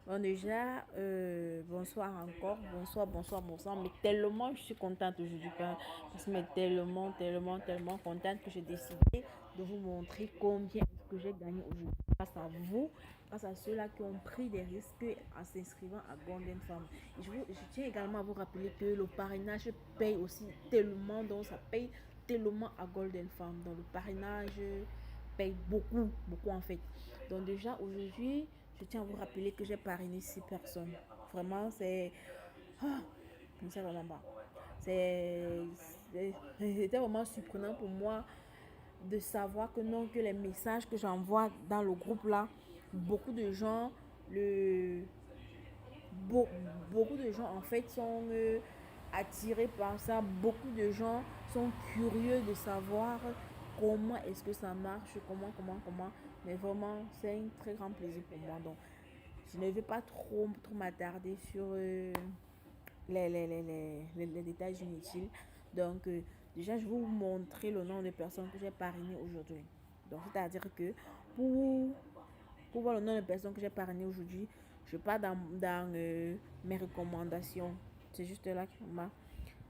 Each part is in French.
Bon, déjà, bonsoir encore, bonsoir, mais tellement je suis contente aujourd'hui, parce que mais tellement contente que j'ai décidé de vous montrer combien est-ce que j'ai gagné aujourd'hui grâce à vous, grâce à ceux-là qui ont pris des risques en s'inscrivant à Golden Farm. Je tiens également à vous rappeler que le parrainage paye aussi tellement, donc ça paye tellement à Golden Farm. Donc le parrainage paye beaucoup en fait. Donc déjà aujourd'hui, je tiens à vous rappeler que j'ai parrainé 6 personnes. Vraiment, c'est... Ah, je ne sais vraiment pas. C'était vraiment surprenant pour moi de savoir que non, que les messages que j'envoie dans le groupe là, beaucoup de gens, le, Be- beaucoup de gens en fait sont attirés par ça. Beaucoup de gens sont curieux de savoir comment est-ce que ça marche, comment. Mais vraiment, c'est un très grand plaisir pour moi. Donc, je ne vais pas trop m'attarder sur les détails inutiles. Donc, déjà, je vais vous montrer le nombre de personnes que j'ai parrainées aujourd'hui. Donc, c'est-à-dire que pour pour voir le nombre de personnes que j'ai parrainées aujourd'hui, je pars dans mes recommandations. C'est juste là qui m'a.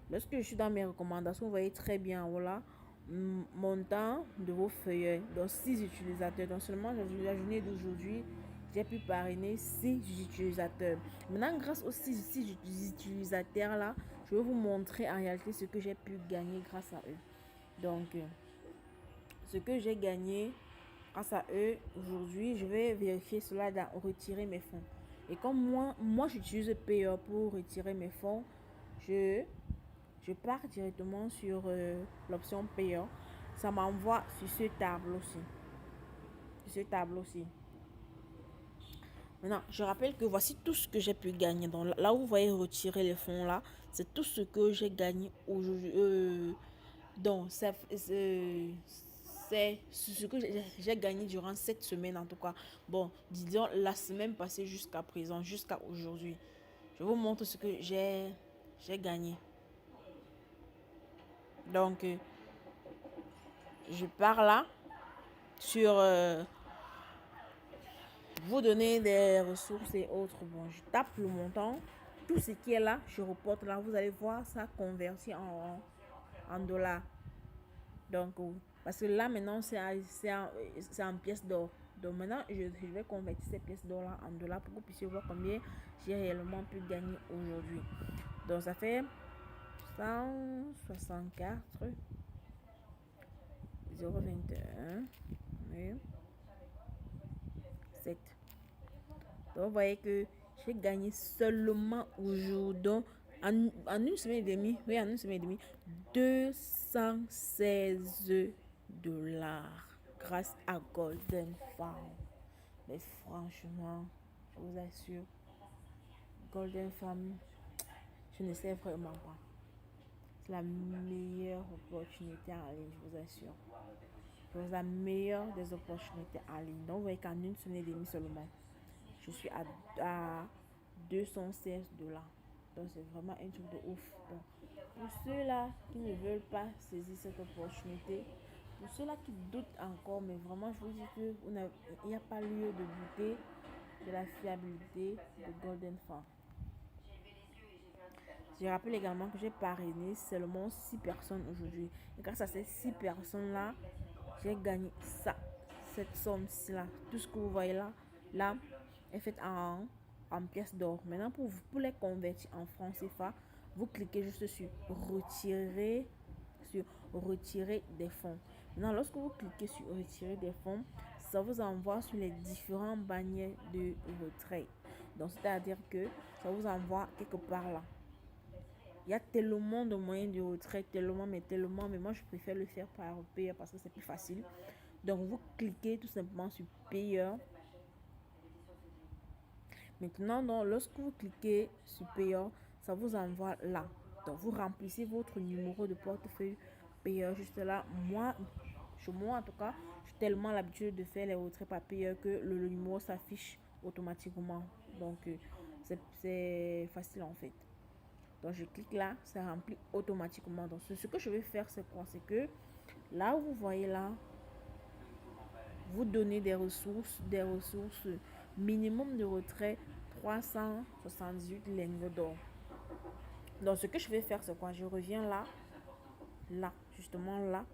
Lorsque je suis dans mes recommandations, vous voyez très bien, voilà, mon temps de vos feuillets. Donc, 6 utilisateurs. Donc, seulement la journée d'aujourd'hui, j'ai pu parrainer 6 utilisateurs. Maintenant, grâce aux 6 utilisateurs là, je vais vous montrer en réalité ce que j'ai pu gagner grâce à eux. Donc, ce que j'ai gagné grâce à eux aujourd'hui, je vais vérifier cela dans retirer mes fonds. Et comme moi j'utilise Payer pour retirer mes fonds, je, je pars directement sur l'option Payer. Ça m'envoie sur ce tableau aussi. Sur ce tableau aussi. Maintenant, je rappelle que voici tout ce que j'ai pu gagner. Donc là où vous voyez retirer les fonds là, c'est tout ce que j'ai gagné aujourd'hui. Donc, c'est ce que j'ai gagné durant cette semaine en tout cas. Bon, disons la semaine passée jusqu'à présent, jusqu'à aujourd'hui. Je vous montre ce que j'ai gagné. Donc, je pars là sur vous donner des ressources et autres. Bon, je tape le montant. Tout ce qui est là, je reporte là. Vous allez voir ça converti en dollars. Donc, parce que là, maintenant, c'est en pièces d'or. Donc, maintenant, je vais convertir ces pièces d'or là en dollars pour que vous puissiez voir combien j'ai réellement pu gagner aujourd'hui. Donc, ça fait 164,021 et 7. Donc, vous voyez que j'ai gagné seulement aujourd'hui, en une semaine et demie, oui, en une semaine et demie, 216 dollars grâce à Golden Farm. Mais franchement, je vous assure, Golden Farm, je ne sais vraiment pas. C'est la meilleure opportunité en ligne, je vous assure. C'est la meilleure des opportunités en ligne. Donc, vous voyez qu'en une semaine et demie seulement, je suis à 216 dollars. Donc, c'est vraiment un truc de ouf. Donc, pour ceux-là qui ne veulent pas saisir cette opportunité, pour ceux-là qui doutent encore, mais vraiment, je vous dis qu'il n'y a pas lieu de douter de la fiabilité de Golden Farm. Je rappelle également que j'ai parrainé seulement 6 personnes aujourd'hui. Et grâce à ces 6 personnes-là, j'ai gagné ça, cette somme-ci-là. Tout ce que vous voyez là, là, est fait en pièces d'or. Maintenant, pour les convertir en francs CFA, vous cliquez juste sur retirer des fonds. Maintenant, lorsque vous cliquez sur retirer des fonds, ça vous envoie sur les différents bannières de retrait. Donc, c'est-à-dire que ça vous envoie quelque part là. Il y a tellement de moyens de retrait, mais moi je préfère le faire par Payer parce que c'est plus facile. Donc vous cliquez tout simplement sur Payer. Maintenant, donc, lorsque vous cliquez sur Payer, ça vous envoie là. Donc vous remplissez votre numéro de portefeuille Payer juste là. Chez moi en tout cas, j'ai tellement l'habitude de faire les retraits par Payer que le numéro s'affiche automatiquement. Donc c'est facile en fait. Donc je clique là, ça remplit automatiquement. Donc ce que je vais faire, c'est quoi? C'est que là où vous voyez là, vous donnez des ressources minimum de retrait 378 lingots d'or. Donc ce que je vais faire, c'est quoi? Je reviens là, justement là.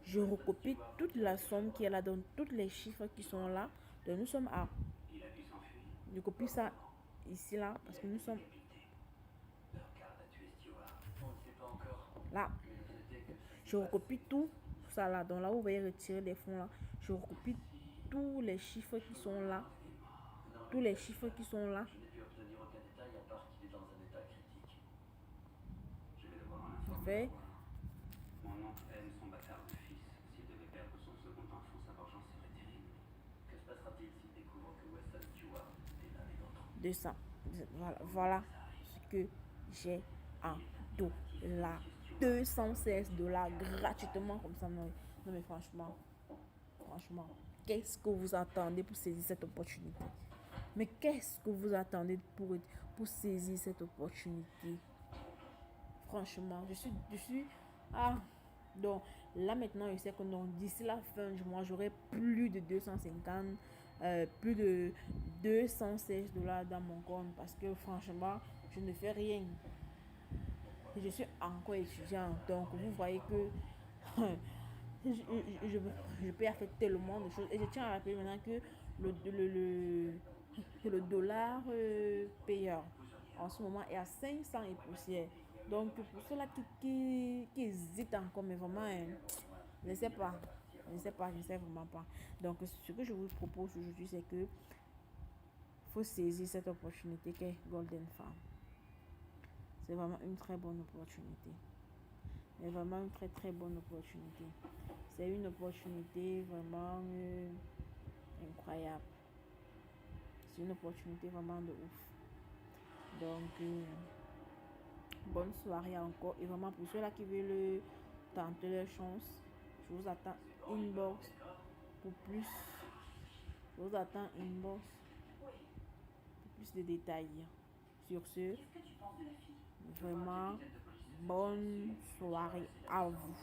Je recopie toute la somme qui est là, donc tous les chiffres qui sont là. Donc nous sommes à... Je copie ça ici, là, parce que nous sommes là. Je recopie tout ça là. Donc là, vous voyez retirer les fonds là. Je recopie tous les chiffres qui sont là. Tous les chiffres qui sont là. Je fais. Mon oncle aime son bâtard de fils. S'il devait perdre son second enfant, sa vengeance serait terrible. Que se passera-t-il s'il découvre que Weston Stewart est l'un des nôtres? 200. Voilà ce que j'ai en dollars. 216 dollars gratuitement comme ça. Non, non mais franchement, qu'est-ce que vous attendez pour saisir cette opportunité? Mais qu'est-ce que vous attendez pour saisir cette opportunité? Franchement, je suis, ah, donc là maintenant, je sais que d'ici la fin du mois, j'aurai plus de 250, plus de 216 dollars dans mon compte parce que franchement, je ne fais rien. Je suis encore étudiant, donc vous voyez que je peux faire tellement de choses. Et je tiens à rappeler maintenant que le dollar payeur en ce moment est à 500 et poussière. Donc pour ceux-là qui hésitent encore, mais vraiment, je ne sais pas. Je ne sais vraiment pas. Donc ce que je vous propose aujourd'hui, c'est que faut saisir cette opportunité qu'est Golden Farm. C'est vraiment une très bonne opportunité. C'est vraiment une très très bonne opportunité. C'est une opportunité vraiment incroyable. C'est une opportunité vraiment de ouf. Donc, bonne soirée encore. Et vraiment pour ceux-là qui veulent tenter leur chance, je vous attends inbox pour plus. Je vous attends inbox pour plus de détails. Sur ce, vraiment bonne soirée à vous.